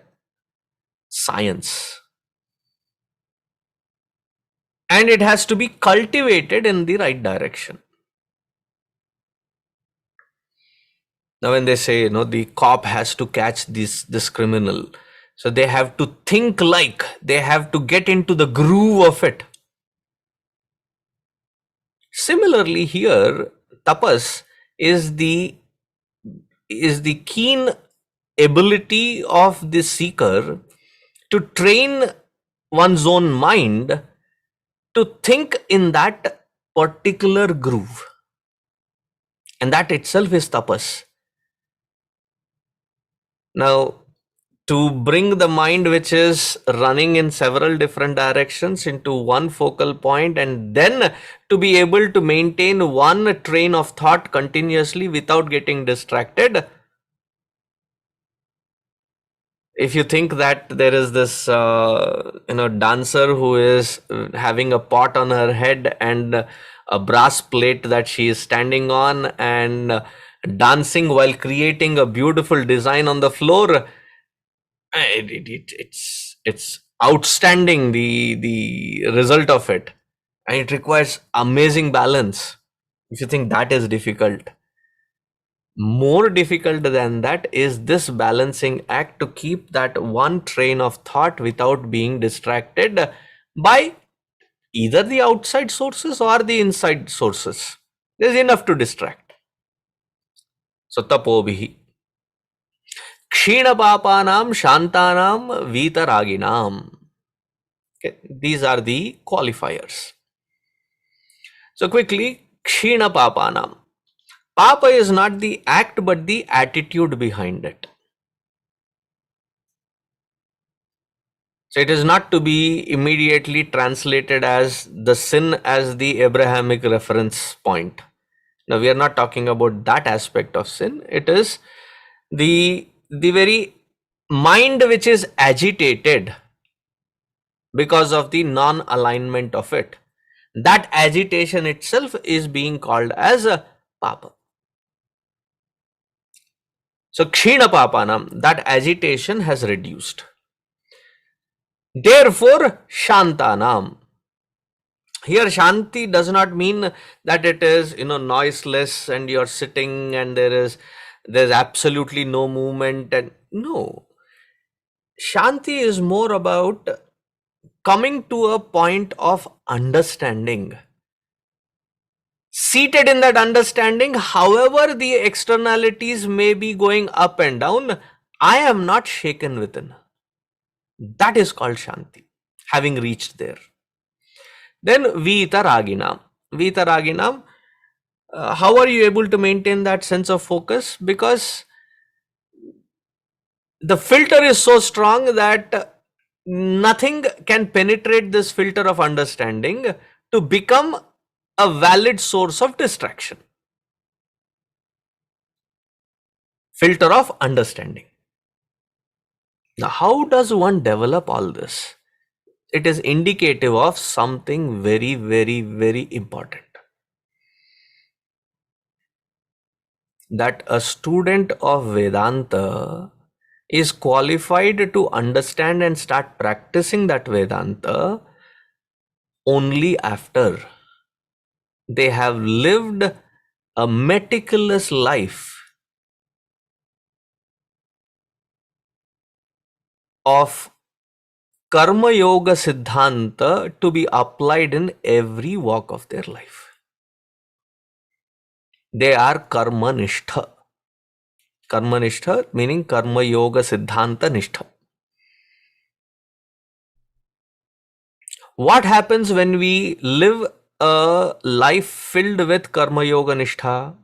science, and it has to be cultivated in the right direction. Now when they say, the cop has to catch this criminal, so they have to think, like they have to get into the groove of it. Similarly here, tapas is the keen ability of the seeker to train one's own mind to think in that particular groove, and that itself is tapas. Now, to bring the mind which is running in several different directions into one focal point, and then to be able to maintain one train of thought continuously without getting distracted. If you think that there is this dancer who is having a pot on her head and a brass plate that she is standing on and dancing while creating a beautiful design on the floor, it's outstanding, the result of it, and it requires amazing balance. If you think that is difficult, more difficult than that is this balancing act to keep that one train of thought without being distracted by either the outside sources or the inside sources. There's enough to distract. So tapobhihi kshenapapanam shantanam vitaraginam. Okay, these are the qualifiers. So quickly, kshenapapanam. Papa is not the act but the attitude behind it. So it is not to be immediately translated as the sin as the Abrahamic reference point. Now we are not talking about that aspect of sin. It is the very mind which is agitated because of the non-alignment of it. That agitation itself is being called as a papa. So kshina papanam, that agitation has reduced. Therefore shantanam. Here shanti does not mean that it is noiseless and you're sitting and there's absolutely no movement, and no. Shanti is more about coming to a point of understanding. Seated in that understanding, however the externalities may be going up and down, I am not shaken within. That is called shanti, having reached there. Then vitaraginam. Vitaraginam, how are you able to maintain that sense of focus? Because the filter is so strong that nothing can penetrate this filter of understanding to become a valid source of distraction. Filter of understanding. Now, how does one develop all this? It is indicative of something very, very, very important. That a student of Vedanta is qualified to understand and start practicing that Vedanta only after they have lived a meticulous life of Karma Yoga Siddhanta to be applied in every walk of their life. They are Karma Nishtha. Karma Nishtha meaning Karma Yoga Siddhanta Nishtha. What happens when we live a life filled with Karma Yoga Nishtha?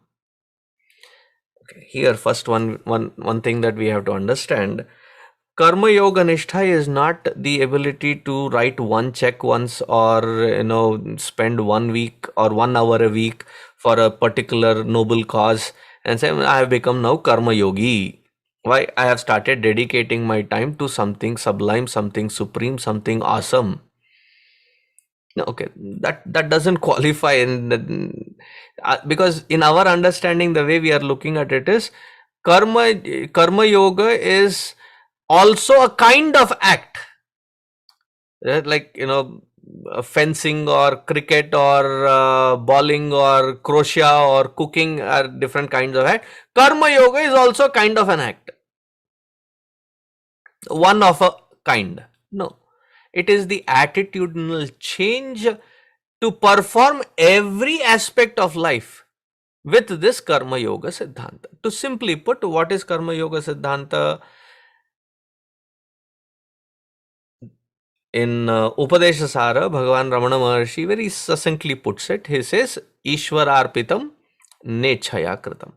Okay, here first one thing that we have to understand. Karma Yoga Nishtha is not the ability to write one check once or spend 1 week or 1 hour a week for a particular noble cause and say, I have become now Karma Yogi. Why? I have started dedicating my time to something sublime, something supreme, something awesome. Okay, that doesn't qualify because in our understanding, the way we are looking at it is karma yoga is also a kind of act, like fencing or cricket or bowling or crochet or cooking are different kinds of act. Karma yoga is also kind of an act, one of a kind. No, it is the attitudinal change to perform every aspect of life with this Karma Yoga Siddhanta. To simply put, what is Karma Yoga Siddhanta? In Upadesha Sara, Bhagavan Ramana Maharshi very succinctly puts it. He says, Ishwararpitam nechaya kritam.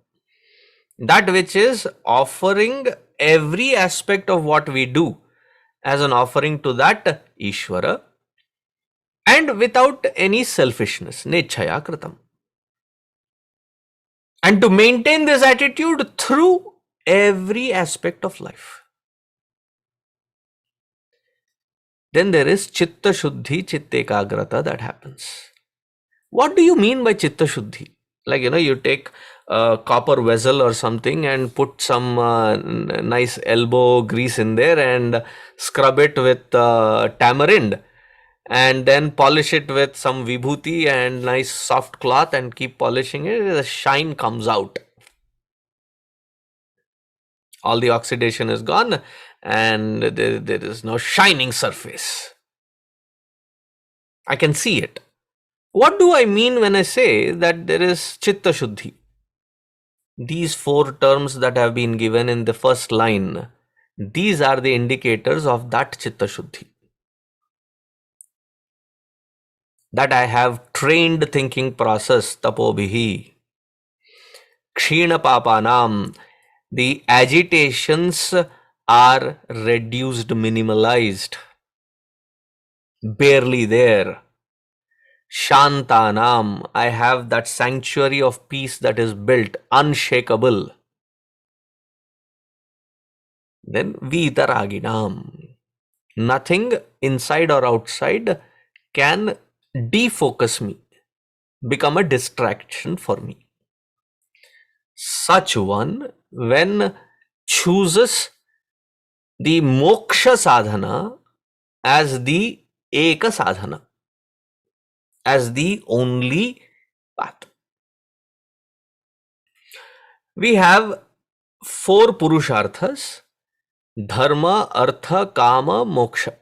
That which is offering every aspect of what we do as an offering to that Ishvara and without any selfishness, nechaya kritam. And to maintain this attitude through every aspect of life. Then there is Chitta Shuddhi, Chitta Ekagrata that happens. What do you mean by Chitta Shuddhi? Like, you take a copper vessel or something and put some nice elbow grease in there and scrub it with tamarind and then polish it with some vibhuti and nice soft cloth and keep polishing it. The shine comes out. All the oxidation is gone and there is no shining surface. I can see it. What do I mean when I say that there is Chitta Shuddhi? These 4 terms that have been given in the first line, these are the indicators of that Chitta Shuddhi. That I have trained thinking process, tapobhihi. Kshina papanam. The agitations are reduced, minimalized, barely there. Shantanam, I have that sanctuary of peace that is built, unshakable. Then Vitaraginam, nothing inside or outside can defocus me, become a distraction for me. Such one, when chooses the moksha sadhana as the eka sadhana, as the only path. We have 4 purusharthas: dharma, artha, kama, moksha.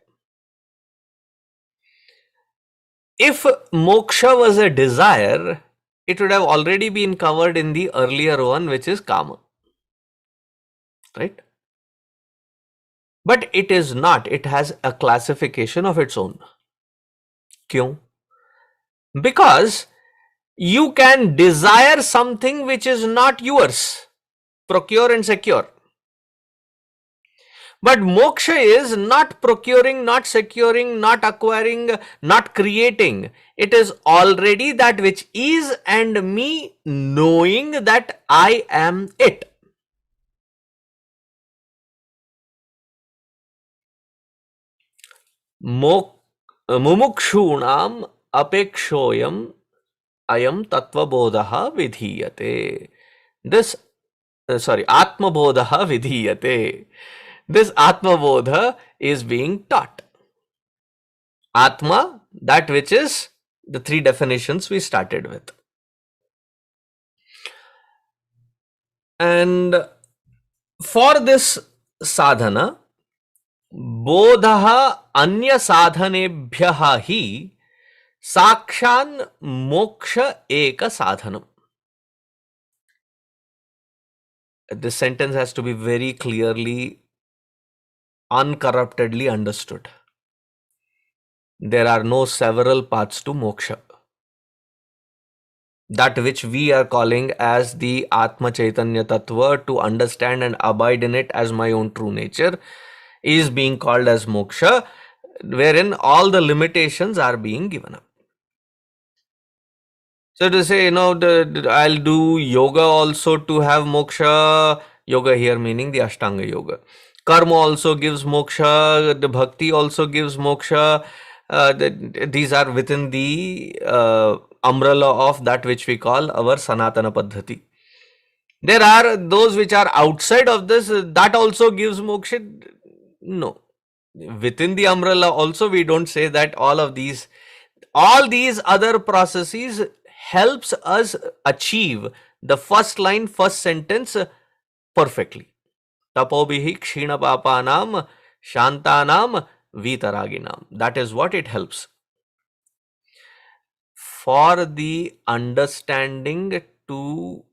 If moksha was a desire, it would have already been covered in the earlier one, which is kama. Right? But it is not. It has a classification of its own. Kyun? Because you can desire something which is not yours. Procure and secure. But moksha is not procuring, not securing, not acquiring, not creating. It is already that which is, and me knowing that I am it. Mumukshunam apekshoyam ayam tatvabodha vidhiyate. This, ātmabodha vidhiyate. This ātmabodha is being taught. Atma, that which is the three definitions we started with. And for this sadhana, bodha anya sadhanebhyaha hi sakshan moksha eka sadhanam. This sentence has to be very clearly, uncorruptedly understood. There are no several paths to moksha. That which we are calling as the Atma Chaitanya Tattva, to understand and abide in it as my own true nature, is being called as moksha, wherein all the limitations are being given up. So to say, I'll do yoga also to have moksha, yoga here meaning the Ashtanga yoga. Karma also gives moksha, the bhakti also gives moksha. These are within the umbrella of that which we call our Sanatana Paddhati. There are those which are outside of this, that also gives moksha. No. Within the umbrella also we don't say that all these other processes helps us achieve the first line, first sentence perfectly. Tapobihi kshina papanam shantanam vitaraginam. That is what it helps. For the understanding to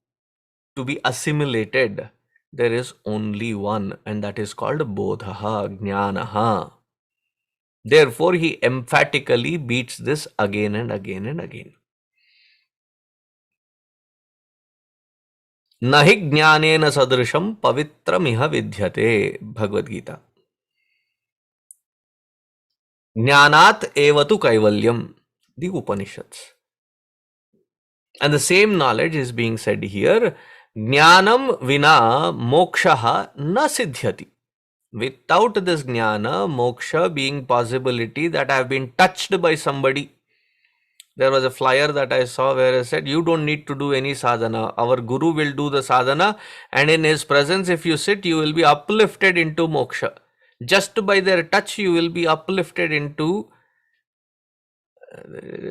be assimilated, there is only one, and that is called bodhaha, jnanaha. Therefore, he emphatically beats this again and again and again. Nahi jnanena sadrisham pavitram vidyate, Bhagavad Gita. Jnanat evatu kaivalyam, the Upanishads. And the same knowledge is being said here. Jnanam vina mokshaha na siddhyati. Without this jnana, moksha being possibility that I have been touched by somebody. There was a flyer that I saw where I said, you don't need to do any sadhana. Our guru will do the sadhana, and in his presence, if you sit, you will be uplifted into moksha. Just by their touch, you will be uplifted into.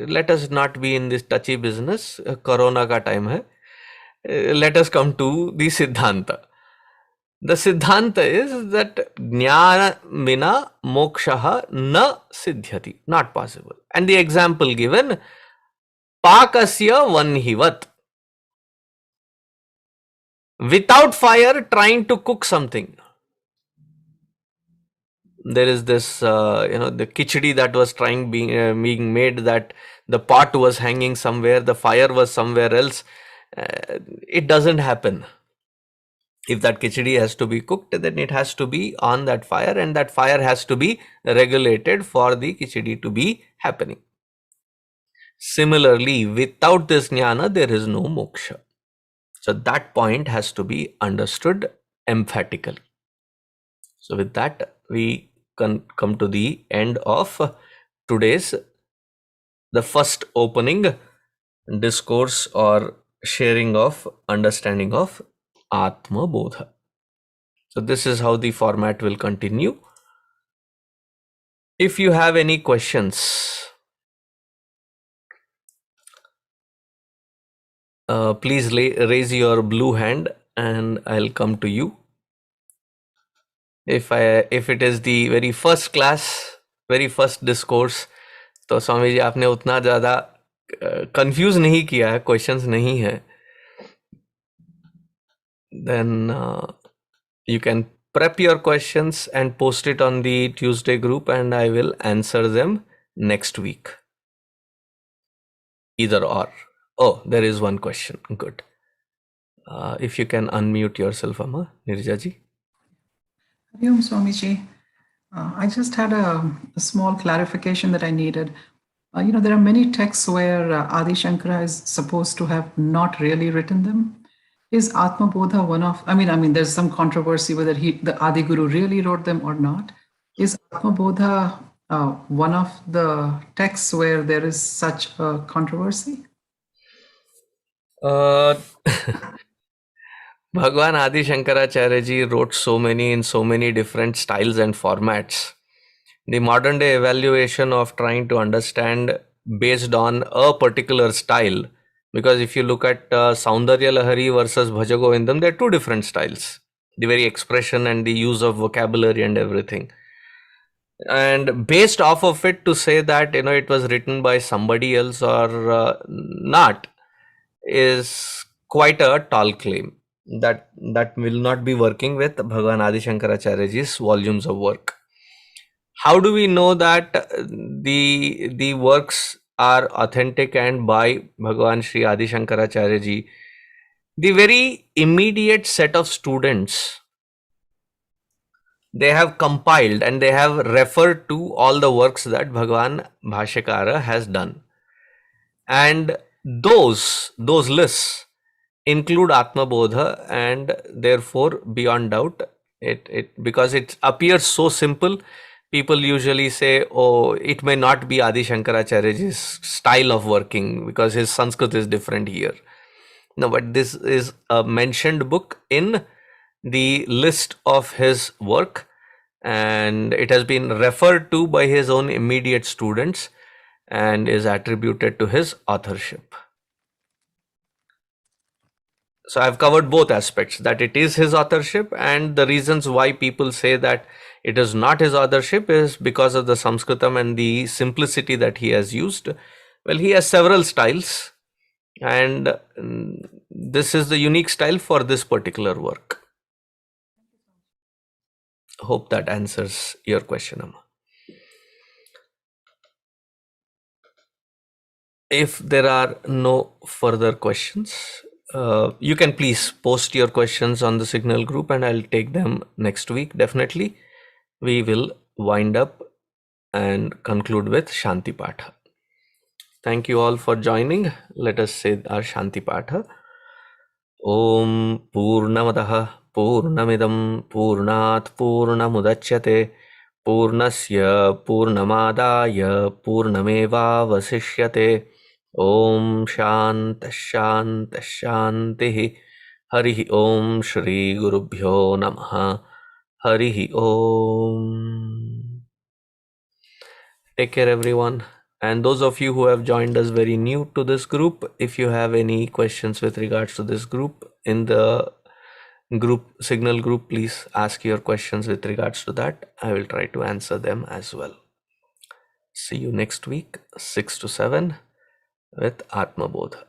Let us not be in this touchy business. Corona ka time hai. Let us come to the Siddhanta. The Siddhanta is that jnana vina mokshaha na siddhyati. Not possible. And the example given, pakasya vanhivat. Without fire, trying to cook something. There is this, the khichdi that was being made, that the pot was hanging somewhere, the fire was somewhere else. It doesn't happen. If that khichdi has to be cooked, then it has to be on that fire, and that fire has to be regulated for the khichdi to be happening. Similarly, without this jnana, there is no moksha. So that point has to be understood emphatically. So with that, we can come to the end of today's, the first opening discourse or sharing of understanding of ātmabodha. So this is how the format will continue. If you have any questions, please raise your blue hand and I'll come to you. If it is the very first class, very first discourse, तो स्वामी जी आपने उतना ज़्यादा confuse नहीं किया है, questions नहीं है, then you can prep your questions and post it on the Tuesday group, and I will answer them next week. Either or. Oh, there is one question. Good. If you can unmute yourself, Amma, Nirja ji. Hari Om Swamiji. I just had a small clarification that I needed. There are many texts where Adi Shankara is supposed to have not really written them. Is ātmabodha one of? I mean, there's some controversy whether the Adi Guru really wrote them or not. Is ātmabodha one of the texts where there is such a controversy? Uh, Bhagwan Adi Shankaracharya ji wrote so many in so many different styles and formats. The modern day evaluation of trying to understand based on a particular style, because if you look at Saundarya Lahari versus Bhaja Govindam, they're two different styles. The very expression and the use of vocabulary and everything. And based off of it to say that it was written by somebody else or not is quite a tall claim. That will not be working with Bhagavan Adi Shankaracharyaji's volumes of work. How do we know that the works are authentic and by Bhagavan Sri Adi Shankaracharyaji? The very immediate set of students, they have compiled and they have referred to all the works that Bhagavan Bhashyakara has done. And those lists include ātmabodha, and therefore beyond doubt it because it appears so simple, people usually say, oh, it may not be Adi Shankaracharya's style of working because his Sanskrit is different here. No, but this is a mentioned book in the list of his work, and it has been referred to by his own immediate students and is attributed to his authorship. So I've covered both aspects, that it is his authorship, and the reasons why people say that it is not his authorship is because of the Sanskritam and the simplicity that he has used. Well, he has several styles, and this is the unique style for this particular work. Hope that answers your question, Amma. If there are no further questions, you can please post your questions on the Signal group and I'll take them next week. Definitely. We will wind up and conclude with Shanti Patha. Thank you all for joining. Let us say our Shanti Patha. Om Purnamadaha Purnamidam Purnat Purnamudachyate Purnasya Purnamadaya Purnameva Vasishyate. Om Shant Shant Shanti. Harihi Om Shri Gurubhyo Namaha. Harihi Om. Take care, everyone. And those of you who have joined us very new to this group, if you have any questions with regards to this group in the group Signal group, please ask your questions with regards to that. I will try to answer them as well. See you next week, 6 to 7 with ātmabodha.